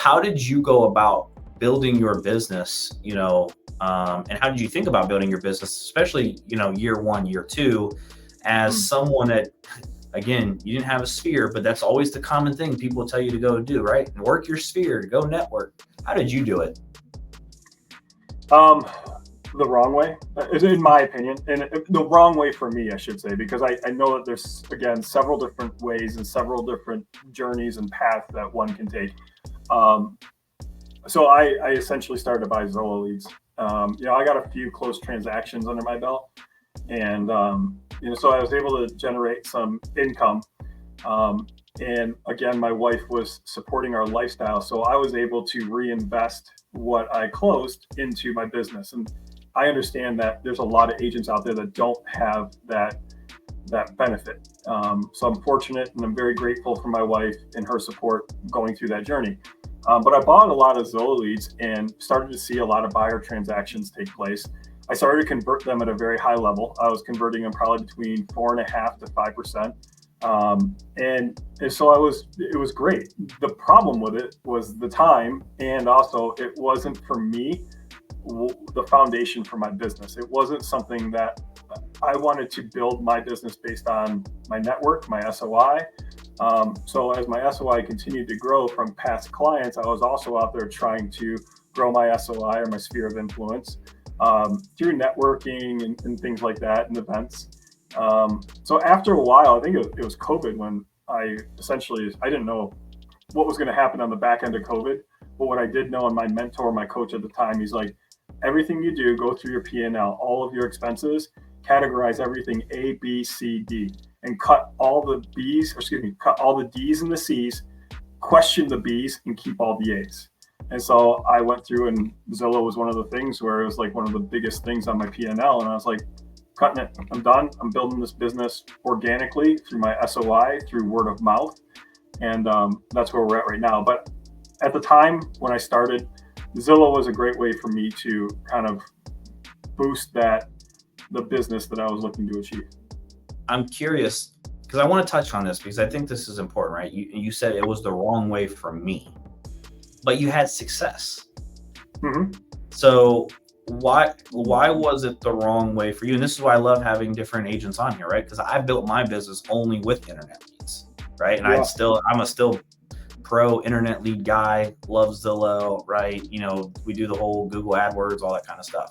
how did you go about building your business, and how did you think about building your business, especially, year one, year two, as someone that, again, you didn't have a sphere, but that's always the common thing people tell you to go do, right? And work your sphere, go network. How did you do it? The wrong way, in my opinion, and the wrong way for me, I should say, because I know that there's, again, several different ways and several different journeys and paths that one can take. So I essentially started to buy Zillow leads. I got a few close transactions under my belt, and so I was able to generate some income. And again, my wife was supporting our lifestyle, so I was able to reinvest what I closed into my business. And I understand that there's a lot of agents out there that don't have that benefit. So I'm fortunate, and I'm very grateful for my wife and her support going through that journey. But I bought a lot of Zillow leads and started to see a lot of buyer transactions take place. I started to convert them at a very high level. I was converting them probably between 4.5% to 5%. And so it was great. The problem with it was the time, and also it wasn't, for me, the foundation for my business. It wasn't something that I wanted to build my business based on my network, my SOI. So as my SOI continued to grow from past clients, I was also out there trying to grow my SOI, or my sphere of influence, through networking and things like that, and events. So after a while, I think it was COVID, when I didn't know what was going to happen on the back end of COVID. But what I did know, and my mentor, my coach at the time, he's like, everything you do, go through your P&L, all of your expenses, categorize everything A, B, C, D, and cut all the D's and the C's, question the B's, and keep all the A's. And so I went through, and Zillow was one of the things where it was like one of the biggest things on my P&L. And I was like, cutting it. I'm done. I'm building this business organically through my SOI, through word of mouth. And that's where we're at right now. But at the time when I started, Zillow was a great way for me to kind of boost the business that I was looking to achieve. I'm curious, because I want to touch on this, because I think this is important, right? You said it was the wrong way for me, but you had success. Mm-hmm. So why was it the wrong way for you? And this is why I love having different agents on here, right? Because I built my business only with internet leads, right? And Yeah. I'm a still pro internet lead guy, love Zillow, right? We do the whole Google AdWords, all that kind of stuff.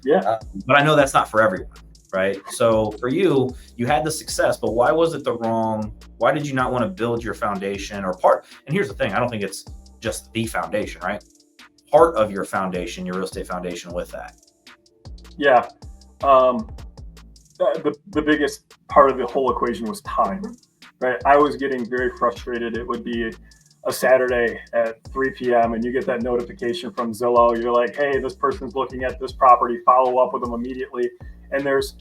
Yeah. But I know that's not for everyone, right? So for you, you had the success, but why did you not want to build your foundation or part? And here's the thing, I don't think it's just the foundation, right? Part of your foundation, your real estate foundation with that. Yeah. The biggest part of the whole equation was time, right? I was getting very frustrated. It would be a Saturday at 3 p.m. and you get that notification from Zillow. You're like, hey, this person's looking at this property, follow up with them immediately. And there's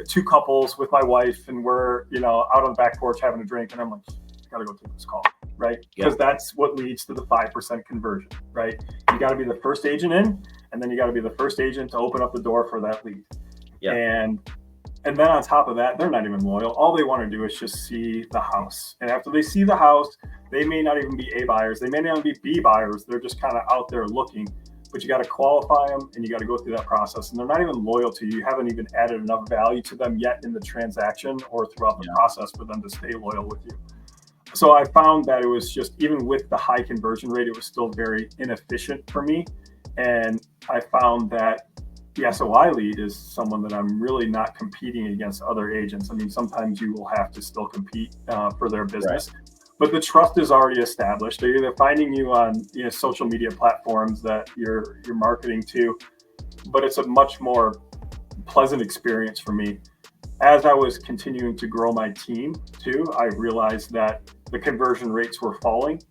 two couples with my wife, and we're, out on the back porch having a drink. And I'm like, I gotta go take this call, right? Because that's what leads to the 5% conversion, right? You gotta be the first agent in, and then you gotta be the first agent to open up the door for that lead. Yeah. And then on top of that, they're not even loyal. All they want to do is just see the house. And after they see the house, they may not even be A buyers. They may not even be B buyers. They're just kind of out there looking. But you got to qualify them, and you got to go through that process. And they're not even loyal to you. You haven't even added enough value to them yet in the transaction or throughout the process for them to stay loyal with you. So I found that it was just, even with the high conversion rate, it was still very inefficient for me. And I found that the SOI lead is someone that I'm really not competing against other agents. I mean, sometimes you will have to still compete for their business, right? But the trust is already established. They're either finding you on social media platforms that you're marketing to, but it's a much more pleasant experience for me. As I was continuing to grow my team too, I realized that the conversion rates were falling,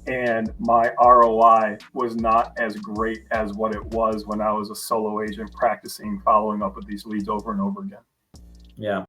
and my ROI was not as great as what it was when I was a solo agent practicing following up with these leads over and over again. Yeah.